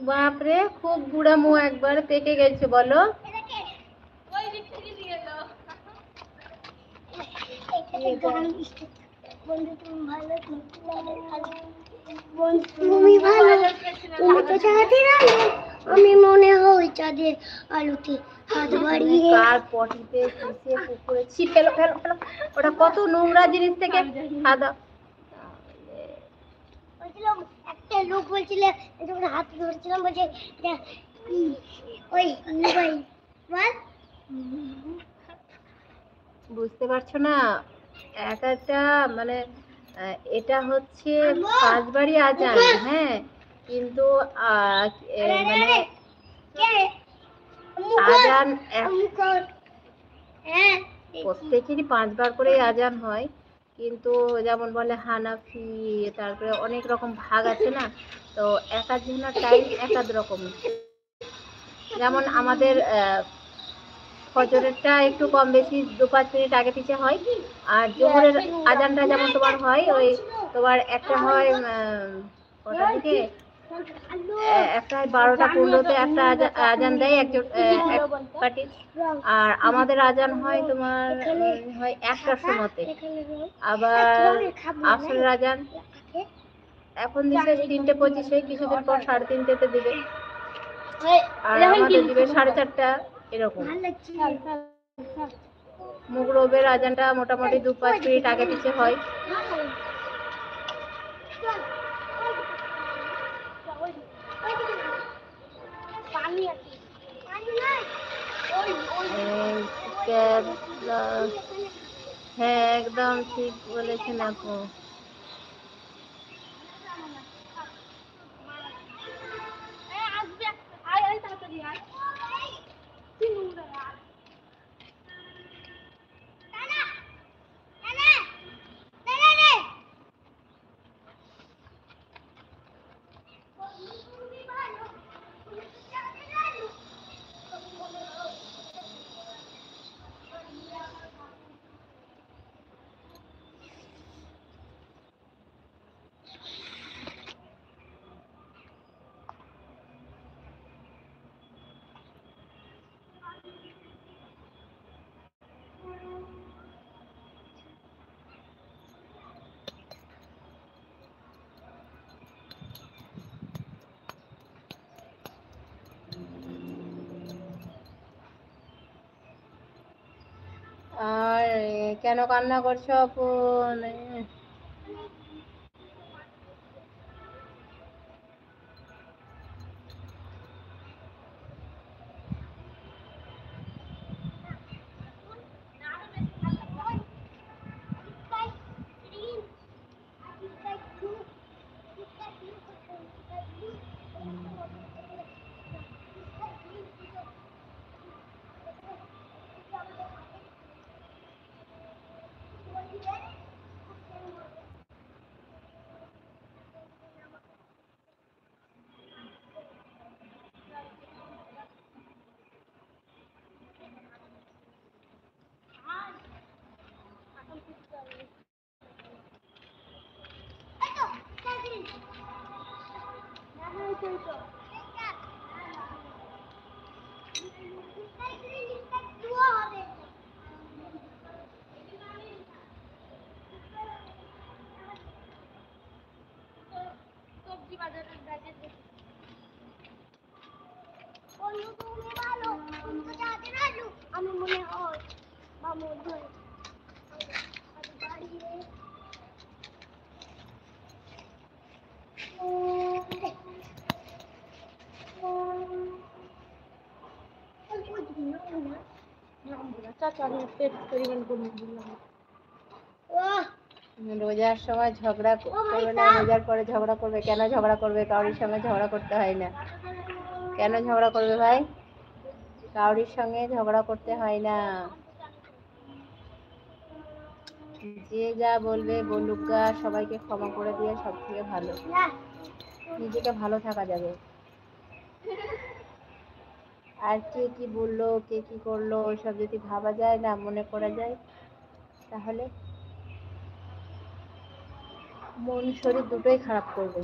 বাপরে, খুব বুড়ামো একবার পেকে গেছে বলো। তুমি ভালো, তুমি তো চাঁদের আলো, আমি মনে হয় চাঁদের আলোতে হাত বাড়িয়ে। কার পটিতে কিসে পুকুরে ছি, ফেলো ফেলো ফেলো, ওটা কত নোংরা জিনিস থেকে খাওয়া। বলছিলাম একটা লোক বলছিল, যখন হাত ধরছিলাম বলছে ওই মোবাইল বল। বুঝতে পারছো না, এক একটা মানে এটা হচ্ছে 5 বারই আজান, হ্যাঁ, কিন্তু মানে আজান প্রত্যেকেরই 5 বার করেই আজান হয়, কিন্তু যেমন বলে হানাফি, তারপরে অনেক রকম ভাগ আছে না, তো এক একজনের টাইম এক এক রকম। যেমন আমাদের ফজরেরটা একটু কম বেশি 2-5 মিনিট আগে পিছে হয়, আর জোহরের আজানটা যেমন তোমার হয় ওই তোমার একটা হয় কটার দিকে, একটা 12টা 15-তে একটা আজান দেয় একজন এক পার্টি, আর আমাদের আজান হয় তোমার হয় 1টার সময়তে। আবার আসরের আজান এখন দিছে 3টে 25-এ, কিছুদিন পর 3:30-তে দিবে, আর আমাদের দিবে 4:30 এরকম। মুগরবের আজানটা মোটামুটি 2-5 মিনিট আগে পিছে হয়। হ্যাঁ, একদম ঠিক বলেছেন আপু। আর কেন কান্না করছো আপু? আমি মনে হয় মামুর ধরে রোজার সময় ঝগড়া করবে না, রোজার পরে ঝগড়া করবে, কেন ঝগড়া করবে? কারোর সঙ্গে ঝগড়া করতে হয় না। কেন ঝগড়া করবে ভাই? কারোর সঙ্গে ঝগড়া করতে হয় না। যে যা বলবে বলুক গা, সবাইকে ক্ষমা করে দিয়ে সব থেকে ভালো, নিজেকে ভালো থাকা যাবে। আর কে কি বললো, কে কি করলো, ওইসব যদি ভাবা যায় না, মনে করা যায়, তাহলে মন শরীর দুটোই খারাপ করবে।